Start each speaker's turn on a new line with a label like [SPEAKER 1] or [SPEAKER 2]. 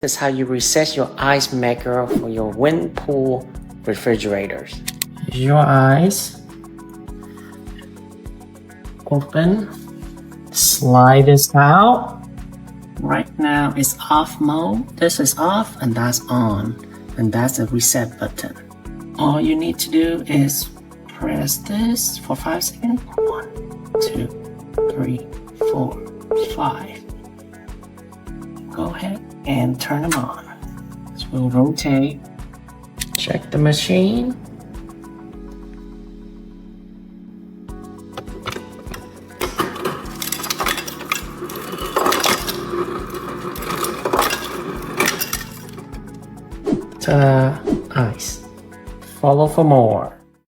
[SPEAKER 1] This is how you reset your ice maker for your Whirlpool refrigerators. Your eyes. Open. Slide this out. Right now it's off mode. This is off and that's on. And that's the reset button. All you need to do is press this for 5 seconds. 1, 2, 3, 4, 5. Go ahead and turn them on. This will rotate. Check the machine. Ta-da! Ice. Follow for more.